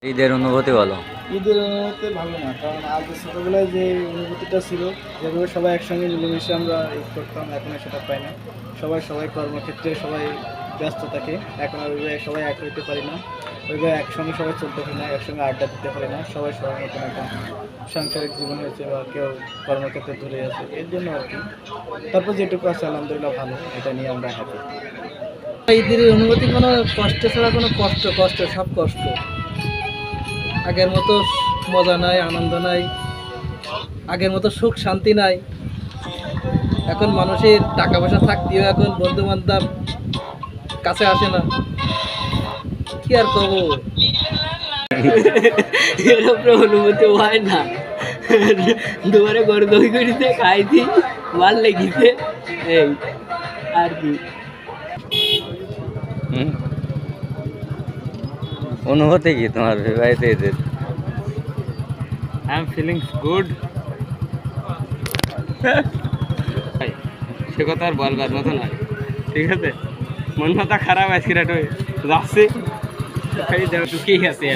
ঈদের অনুভূতি বলো। ঈদের অনুভূতি ভালো না, কারণ আগে ছোটোবেলায় যে অনুভূতিটা ছিল, যেভাবে সবাই একসঙ্গে মিলেমিশে আমরা ঈদ করতাম, এখন আর সেটা পাই না। সবাই কর্মক্ষেত্রে সবাই ব্যস্ত থাকে, এখন আর ওইভাবে সবাই এক হইতে পারি না, ওইভাবে একসঙ্গে সবাই চলতে পারি না, একসঙ্গে আড্ডা দিতে পারি না। সবাই সবার মতন এখন সাংসারিক জীবন হয়েছে বা কেউ কর্মক্ষেত্রে ধরে আছে, এর জন্য আর কি। তারপর যেটুকু আছে আলহামদুলিল্লাহ ভালো, এটা নিয়ে আমরা হ্যাপি। ঈদের অনুভূতি কোনো কষ্ট ছাড়া কোনো কষ্ট সব কষ্ট। আগের মতো মজা নাই, আনন্দ নাই, আগের মতো সুখ শান্তি নাই। এখন মানুষের টাকা পয়সা থাকতেও এখন বন্ধু বান্ধব কাছে আসে না, কি আর কব। এরকম অনুভূতি হয় না। দুবারে গরু দই করিতে খাইছি, ভাল লেগেছে, এই আর কি। অনুভূতি কি তোমার বিবাহিত ঈদের? I am feeling good. সে কথা আর বলবার মতো নয়, ঠিক আছে। মন মাথা খারাপ আজকে রাত যাচ্ছে, দুঃখেই আছে।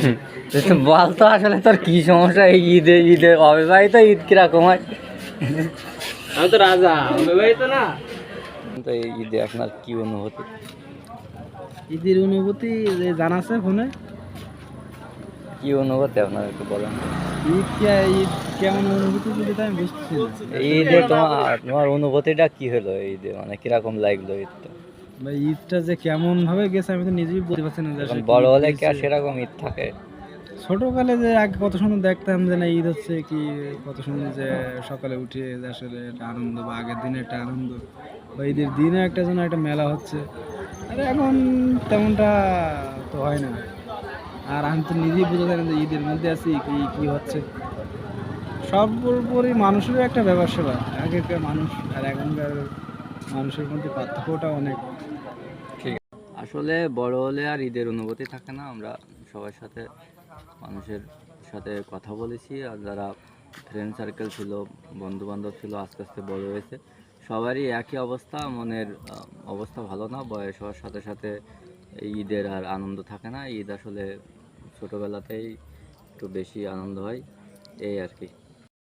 বল তো আসলে তোর কি সমস্যা? এই ঈদে অবিবাহিত ঈদ কিরকম হয়? আমি তো রাজা, বিবাহিত না। তো এই ঈদে আপনার কি অনুভূতি? ঈদের অনুভূতি যে জানাছে ফোনে, কি অনুভূতি আপনার একটু বলেন। ঈদ কেমন অনুভূতি যদি আমি বুঝতেছি না। ঈদে তোমার অনুভূতিটা কি হলো? ঈদে মানে কিরকম লাগলো ঈদটা? ভাই ঈদটা যে কেমন ভাবে গেছে আমি তো নিজেই বলতে পারছি না। যে এখন আসলে বড় কি হলে ঈদ কি আর হয়েছে। সেরকম ঈদ থাকে? ছোটকালে যে আগে কত সুন্দর দেখতাম যে না ঈদ হচ্ছে কি, কত সুন্দর যে সকালে উঠে যে আসলে একটা আনন্দ, বা আগের দিনে একটা আনন্দ, বা ঈদের দিনে একটা যেন একটা মেলা হচ্ছে। আর এখন তেমনটা তো হয় না। আর আমি তো নিজেই বুঝতে পারি না যে ঈদের মধ্যে আছি কি কি হচ্ছে। সর্বোপরি মানুষেরও একটা ব্যাপার সেবা, আগেকার মানুষ আর এখনকার মানুষের মধ্যে পার্থক্যটা অনেক। আসলে বড় হলে আর ঈদের অনুভূতি থাকে না। আমরা সবার সাথে, মানুষের সাথে কথা বলেছি, আর যারা ফ্রেন্ড সার্কেল ছিল, বন্ধু বান্ধব ছিল, আস্তে আস্তে বড় হয়েছে, সবারই একই অবস্থা। মনের অবস্থা ভালো না। বয়স হওয়ার সাথে সাথে এই ঈদের আর আনন্দ থাকে না। ঈদ আসলে ছোটোবেলাতেই একটু বেশি আনন্দ হয়, এই আর কি।